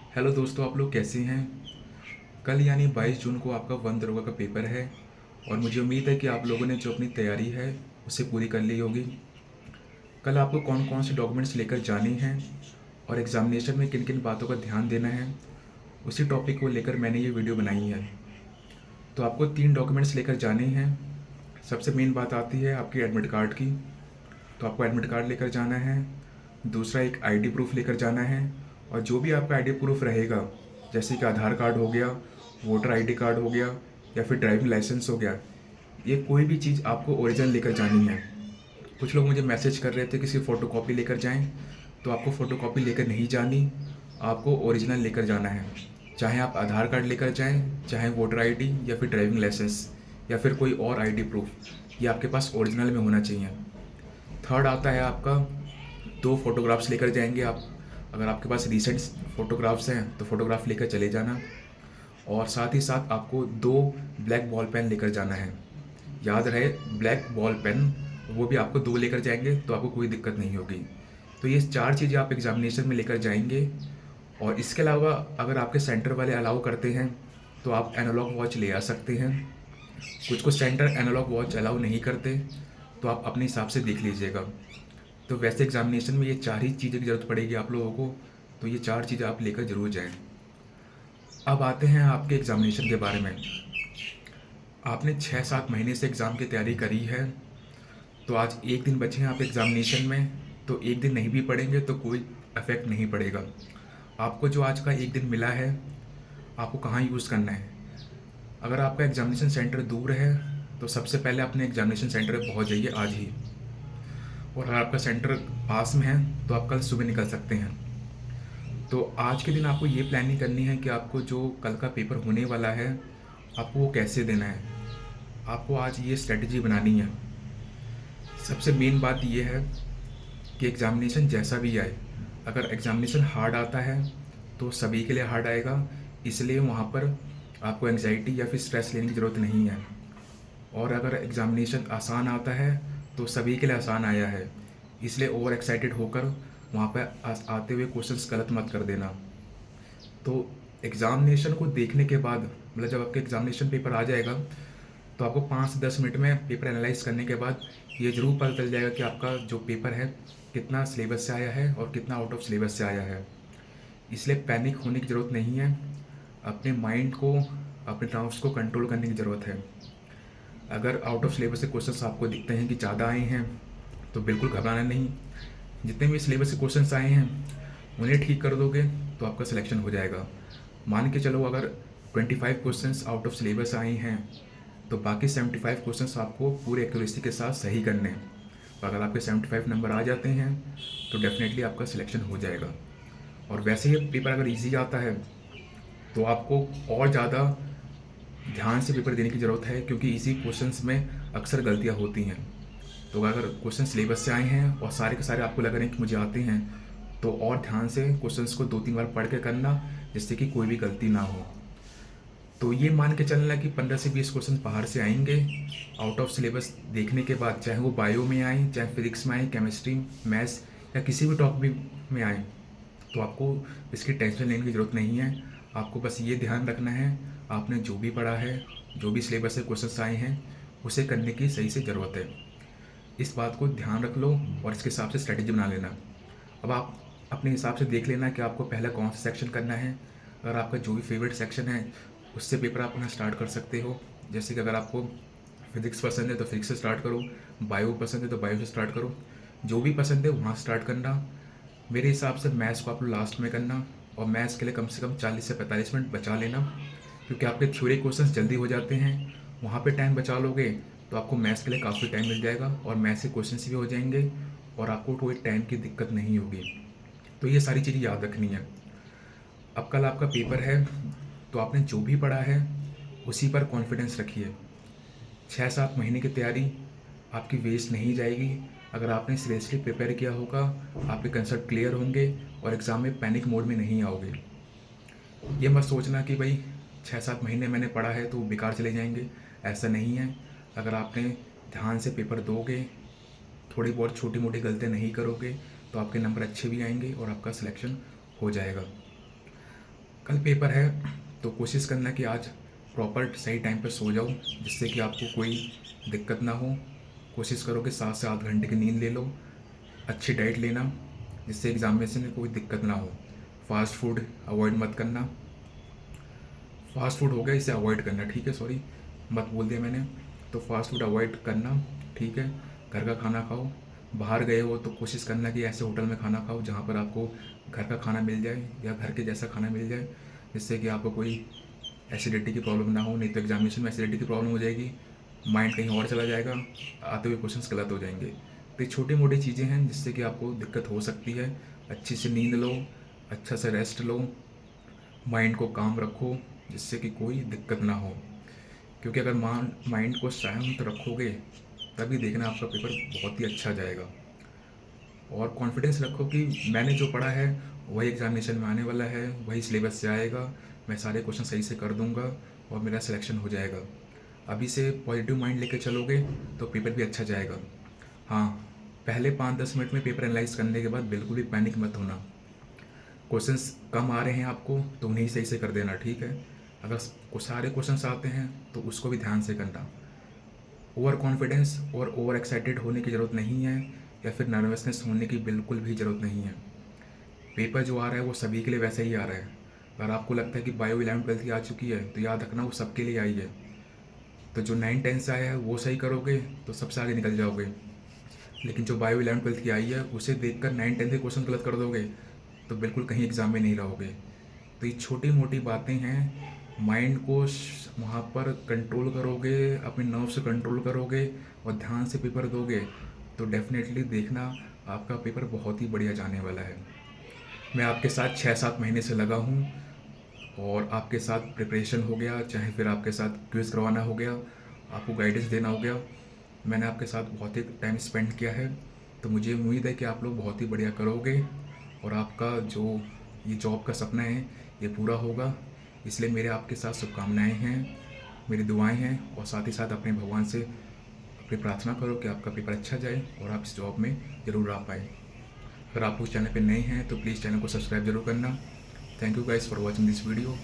Hello दोस्तों, आप लोग कैसे हैं। कल यानी 22 जून को आपका वन दरोगा का पेपर है और मुझे उम्मीद है कि आप लोगों ने जो अपनी तैयारी है उसे पूरी कर ली होगी। कल आपको कौन कौन से डॉक्यूमेंट्स लेकर जाने हैं और एग्ज़ामिनेशन में किन किन बातों का ध्यान देना है, उसी टॉपिक को लेकर मैंने ये वीडियो बनाई है। तो आपको 3 डॉक्यूमेंट्स लेकर जाने हैं। सबसे मेन बात आती है आपकी एडमिट कार्ड की। तो आपको एडमिट कार्ड लेकर जाना है। दूसरा एक आईडी प्रूफ लेकर जाना है। और जो भी आपका आईडी प्रूफ रहेगा, जैसे कि आधार कार्ड हो गया, वोटर आईडी कार्ड हो गया या फिर ड्राइविंग लाइसेंस हो गया, ये कोई भी चीज़ आपको ओरिजिनल लेकर जानी है। कुछ लोग मुझे मैसेज कर रहे थे कि सिर्फ फ़ोटोकॉपी लेकर जाएं, तो आपको फ़ोटोकॉपी लेकर नहीं जानी, आपको ओरिजिनल लेकर जाना है। चाहे आप आधार कार्ड लेकर जाएं, चाहे वोटर आईडी या फिर ड्राइविंग लाइसेंस या फिर कोई और आईडी प्रूफ, ये आपके पास ओरिजिनल में होना चाहिए। थर्ड आता है आपका, 2 फोटोग्राफ्स लेकर जाएंगे आप। अगर आपके पास रीसेंट फ़ोटोग्राफ्स हैं तो फ़ोटोग्राफ लेकर चले जाना। और साथ ही साथ आपको 2 ब्लैक बॉल पेन लेकर जाना है। याद रहे, ब्लैक बॉल पेन, वो भी आपको 2 लेकर जाएंगे तो आपको कोई दिक्कत नहीं होगी। तो ये 4 चीज़ें आप एग्ज़ामिनेशन में लेकर जाएंगे। और इसके अलावा अगर आपके सेंटर वाले अलाउ करते हैं तो आप एनालॉग वॉच ले आ सकते हैं। कुछ कुछ सेंटर एनालॉग वॉच अलाउ नहीं करते, तो आप अपने हिसाब से देख लीजिएगा। तो वैसे एग्जामिनेशन में ये 4 ही चीज़ों की ज़रूरत पड़ेगी आप लोगों को, तो ये 4 चीज़ें आप लेकर ज़रूर जाएं। अब आते हैं आपके एग्जामिनेशन के बारे में। आपने 6-7 महीने से एग्ज़ाम की तैयारी करी है, तो आज एक दिन बचे हैं आप एग्जामिनेशन में, तो एक दिन नहीं भी पढ़ेंगे तो कोई इफेक्ट नहीं पड़ेगा। आपको जो आज का एक दिन मिला है, आपको कहाँ यूज़ करना है। अगर आपका एग्जामिनेशन सेंटर दूर है तो सबसे पहले अपने एग्जामिनेशन सेंटर पर पहुँच जाइए आज ही। और अगर आपका सेंटर पास में है तो आप कल सुबह निकल सकते हैं। तो आज के दिन आपको ये प्लानिंग करनी है कि आपको जो कल का पेपर होने वाला है, आपको वो कैसे देना है। आपको आज ये स्ट्रेटजी बनानी है। सबसे मेन बात ये है कि एग्ज़ामिनेशन जैसा भी आए, अगर एग्ज़ामिनेशन हार्ड आता है तो सभी के लिए हार्ड आएगा, इसलिए वहाँ पर आपको एंग्जाइटी या फिर स्ट्रेस लेने की ज़रूरत नहीं है। और अगर एग्ज़ामिनेशन आसान आता है तो सभी के लिए आसान आया है, इसलिए ओवर एक्साइटेड होकर वहाँ पर आते हुए क्वेश्चंस गलत मत कर देना। तो एग्ज़ामिनेशन को देखने के बाद, मतलब जब आपके एग्ज़ामिनेशन पेपर आ जाएगा, तो आपको 5 से 10 मिनट में पेपर एनालाइज करने के बाद ये ज़रूर पता चल जाएगा कि आपका जो पेपर है कितना सिलेबस से आया है और कितना आउट ऑफ सिलेबस से आया है। इसलिए पैनिक होने की ज़रूरत नहीं है। अपने माइंड को, अपने नर्व्स को कंट्रोल करने की ज़रूरत है। अगर आउट ऑफ सिलेबस के क्वेश्चंस आपको दिखते हैं कि ज़्यादा आए हैं, तो बिल्कुल घबराना नहीं। जितने भी सिलेबस के क्वेश्चंस आए हैं उन्हें ठीक कर दोगे तो आपका सिलेक्शन हो जाएगा। मान के चलो अगर 25 क्वेश्चंस आउट ऑफ सिलेबस आए हैं, तो बाकी 75 क्वेश्चंस आपको पूरे एक्यूरेसी के साथ सही करने हैं। तो अगर आपके 75 नंबर आ जाते हैं तो डेफिनेटली आपका सिलेक्शन हो जाएगा। और वैसे ही पेपर अगर ईजी आता है तो आपको और ज़्यादा ध्यान से पेपर देने की ज़रूरत है, क्योंकि इसी क्वेश्चंस में अक्सर गलतियाँ होती हैं। तो अगर क्वेश्चन सिलेबस से आए हैं और सारे के सारे आपको लग रहे हैं कि मुझे आते हैं, तो और ध्यान से क्वेश्चंस को 2-3 बार पढ़ के करना, जिससे कि कोई भी गलती ना हो। तो ये मान के चलना कि 15 से 20 क्वेश्चन बाहर से आएंगे आउट ऑफ सिलेबस देखने के बाद, चाहे वो बायो में आए, चाहे फिजिक्स में आए, केमिस्ट्री, मैथ्स या किसी भी टॉपिक में आए, तो आपको इसकी टेंशन लेने की ज़रूरत नहीं है। आपको बस ये ध्यान रखना है, आपने जो भी पढ़ा है, जो भी सिलेबस से क्वेश्चंस आए हैं, उसे करने की सही से ज़रूरत है। इस बात को ध्यान रख लो और इसके हिसाब से स्ट्रेटजी बना लेना। अब आप अपने हिसाब से देख लेना कि आपको पहले कौन सा सेक्शन करना है। अगर आपका जो भी फेवरेट सेक्शन है उससे पेपर आप अपना स्टार्ट कर सकते हो। जैसे कि अगर आपको फिज़िक्स पसंद है तो फिज़िक्स से स्टार्ट करो, बायो पसंद है तो बायो से स्टार्ट करो, जो भी पसंद है वहाँ स्टार्ट करना। मेरे हिसाब से मैथ्स को आप लोग लास्ट में करना, और मैथ्स के लिए कम से कम 40 से 45 मिनट बचा लेना, क्योंकि आपके थ्योरी क्वेश्चंस जल्दी हो जाते हैं। वहाँ पे टाइम बचा लोगे तो आपको मैथ्स के लिए काफ़ी टाइम मिल जाएगा और मैथ्स के क्वेश्चंस भी हो जाएंगे और आपको कोई टाइम की दिक्कत नहीं होगी। तो ये सारी चीज़ें याद रखनी है। अब कल आपका पेपर है, तो आपने जो भी पढ़ा है उसी पर कॉन्फिडेंस रखिए। 6-7 महीने की तैयारी आपकी वेस्ट नहीं जाएगी। अगर आपने सीरियसली प्रिपेयर किया होगा, आपके कंसेप्ट क्लियर होंगे और एग्ज़ाम में पैनिक मोड में नहीं आओगे। ये मत सोचना कि भाई 6-7 महीने मैंने पढ़ा है तो वो बेकार चले जाएंगे, ऐसा नहीं है। अगर आपने ध्यान से पेपर दोगे, थोड़ी बहुत छोटी मोटी गलतियाँ नहीं करोगे, तो आपके नंबर अच्छे भी आएंगे और आपका सिलेक्शन हो जाएगा। कल पेपर है तो कोशिश करना कि आज प्रॉपर सही टाइम पर सो जाओ, जिससे कि आपको कोई दिक्कत ना हो। कोशिश करो कि 7 से 8 घंटे की नींद ले लो। अच्छी डाइट लेना, जिससे एग्जामिनेशन में कोई दिक्कत ना हो। फास्ट फूड अवॉइड मत करना। फास्ट फूड हो गया, इसे अवॉइड करना, ठीक है, सॉरी मत बोल दिया मैंने। तो फास्ट फूड अवॉइड करना, ठीक है। घर का खाना खाओ। बाहर गए हो तो कोशिश करना कि ऐसे होटल में खाना खाओ जहाँ पर आपको घर का खाना मिल जाए या घर के जैसा खाना मिल जाए, जिससे कि आपको कोई एसिडिटी की प्रॉब्लम ना हो। नहीं तो एग्जामिनेशन में एसिडिटी की प्रॉब्लम हो जाएगी, माइंड कहीं और चला जाएगा, आते हुए क्वेश्चंस गलत हो जाएंगे। तो ये छोटी मोटी चीज़ें हैं जिससे कि आपको दिक्कत हो सकती है। अच्छी से नींद लो, अच्छा से रेस्ट लो, माइंड को काम रखो, जिससे कि कोई दिक्कत ना हो। क्योंकि अगर माइंड को शांत रखोगे तभी देखना आपका पेपर बहुत ही अच्छा जाएगा। और कॉन्फिडेंस रखो कि मैंने जो पढ़ा है वही एग्जामिनेशन में आने वाला है, वही सिलेबस से आएगा, मैं सारे क्वेश्चन सही से कर दूंगा और मेरा सिलेक्शन हो जाएगा। अभी से पॉजिटिव माइंड लेके चलोगे तो पेपर भी अच्छा जाएगा। हाँ, पहले 5-10 मिनट में पेपर एनालाइज करने के बाद बिल्कुल भी पैनिक मत होना। क्वेश्चंस कम आ रहे हैं आपको तो उन्हें सही से कर देना, ठीक है। अगर सारे क्वेश्चंस आते हैं तो उसको भी ध्यान से करना। ओवर कॉन्फिडेंस और ओवर एक्साइटेड होने की ज़रूरत नहीं है, या फिर नर्वसनेस होने की बिल्कुल भी ज़रूरत नहीं है। पेपर जो आ रहा है वो सभी के लिए वैसे ही आ रहा है। अगर आपको लगता है कि बायो 11-12 की आ चुकी है तो याद रखना वो सबके लिए आई है। तो जो 9-10 से आया है वो सही करोगे तो सबसे आगे निकल जाओगे। लेकिन जो बायो 11-12 की आई है उसे देखकर 9-10 के क्वेश्चन गलत कर दोगे तो बिल्कुल कहीं एग्ज़ाम में नहीं रहोगे। तो ये छोटी मोटी बातें हैं, माइंड को वहाँ पर कंट्रोल करोगे, अपने नर्व से कंट्रोल करोगे और ध्यान से पेपर दोगे तो डेफिनेटली देखना आपका पेपर बहुत ही बढ़िया जाने वाला है। मैं आपके साथ 6-7 महीने से लगा हूँ और आपके साथ प्रिपरेशन हो गया, चाहे फिर आपके साथ क्विज़ करवाना हो गया, आपको गाइडेंस देना हो गया। मैंने आपके साथ बहुत ही टाइम स्पेंड किया है, तो मुझे उम्मीद है कि आप लोग बहुत ही बढ़िया करोगे और आपका जो ये जॉब का सपना है ये पूरा होगा। इसलिए मेरे आपके साथ शुभकामनाएँ हैं, मेरी दुआएं हैं, और साथ ही साथ अपने भगवान से अपनी प्रार्थना करो कि आपका पेपर अच्छा जाए और आप इस जॉब में ज़रूर आ पाए। अगर आप उस चैनल पे नए हैं तो प्लीज़ चैनल को सब्सक्राइब जरूर करना। Thank you guys for watching this video.